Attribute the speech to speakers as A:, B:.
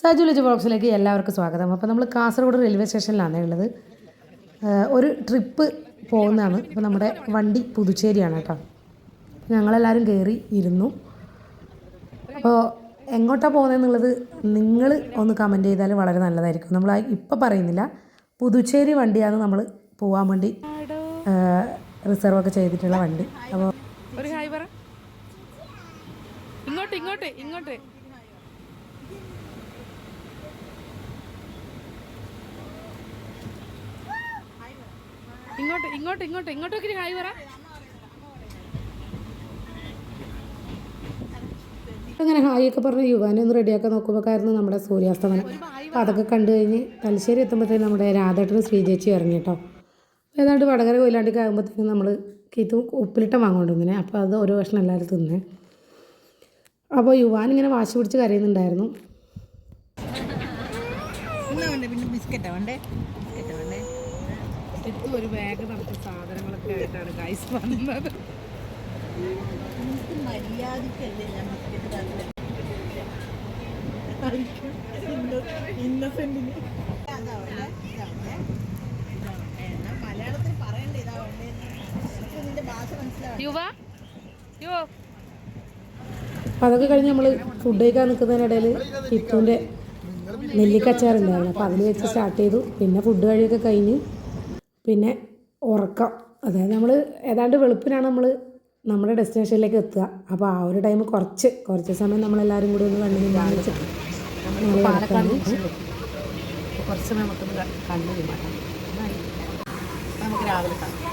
A: സജു ലിജു ബോക്സിലേക്ക് എല്ലാവർക്കും സ്വാഗതം. അപ്പോൾ നമ്മൾ കാസർഗോഡ് റെയിൽവേ സ്റ്റേഷനിലാണ് ഉള്ളത്. ഒരു ട്രിപ്പ് പോകുന്നതാണ്. അപ്പോൾ നമ്മുടെ വണ്ടി പുതുച്ചേരിയാണ് കേട്ടോ. ഞങ്ങളെല്ലാവരും കയറി ഇരുന്നു. അപ്പോൾ എങ്ങോട്ടാണ് പോകുന്നതെന്നുള്ളത് നിങ്ങൾ ഒന്ന് കമൻറ്റ് ചെയ്താൽ വളരെ നല്ലതായിരിക്കും. നമ്മൾ ഇപ്പം പറയുന്നില്ല, പുതുച്ചേരി വണ്ടിയാണ് നമ്മൾ പോകാൻ വേണ്ടി റിസർവ് ഒക്കെ ചെയ്തിട്ടുള്ള വണ്ടി. അപ്പോൾ
B: ഒരു ഹായ് പറ. ഇങ്ങോട്ട് ഇങ്ങോട്ട് ഇങ്ങോട്ട് ഇങ്ങോട്ട് ഇങ്ങോട്ട് ഇങ്ങോട്ട് ഇങ്ങോട്ടൊക്കെ ഹായ് പറ.
A: അങ്ങനെ ഹായ് ഒക്കെ പറഞ്ഞ് യുവാനെ ഒന്ന് റെഡിയാക്കാൻ നോക്കുമ്പോഴായിരുന്നു നമ്മുടെ സൂര്യാസ്തമനം. അപ്പോൾ അതൊക്കെ കണ്ടു കഴിഞ്ഞ് തലശ്ശേരി എത്തുമ്പോഴത്തേക്കും നമ്മുടെ രാധേട്ടനും ശ്രീജേച്ചി ഇറങ്ങി കേട്ടോ. ഏതാണ്ട് വടകര കൊയിലാണ്ടിക്ക് ആകുമ്പോഴത്തേക്കും നമ്മൾ കിത്തു ഉപ്പിലിട്ട വാങ്ങുന്നുണ്ട് ഇങ്ങനെ. അപ്പോൾ അത് ഓരോ കഷ്ണം എല്ലാവരും തിന്നേ. അപ്പോൾ യുവാൻ ഇങ്ങനെ വാശി പിടിച്ച് കരയുന്നുണ്ടായിരുന്നു.
B: ഒരു ബാഗ് നമുക്ക് സാധനങ്ങളൊക്കെ ആയിട്ടാണ് ഗൈസ് വന്നത്.
A: അപ്പോൾ അതൊക്കെ കഴിഞ്ഞ് നമ്മൾ ഫുഡ് കഴിക്കാൻ നിൽക്കുന്നതിനിടയിൽ കിത്തുവിൻ്റെ നെല്ലിക്കച്ചാറുണ്ടായിരുന്നു. അപ്പോൾ അതിൽ വെച്ച് സ്റ്റാർട്ട് ചെയ്തു. പിന്നെ ഫുഡ് കഴിയൊക്കെ കഴിഞ്ഞ് പിന്നെ ഉറക്കം. അതായത് നമ്മൾ ഏതാണ്ട് വെളുപ്പിനാണ് നമ്മൾ നമ്മുടെ ഡെസ്റ്റിനേഷനിലേക്ക് എത്തുക. അപ്പോൾ ആ ഒരു ടൈം കുറച്ച് സമയം നമ്മളെല്ലാവരും കൂടി ഒന്ന് കണ്ണിന് കാണിച്ചിട്ട്
B: കുറച്ച് സമയം നമുക്കൊന്ന് കണ്ടു നമുക്ക് രാവിലെ കാണാം.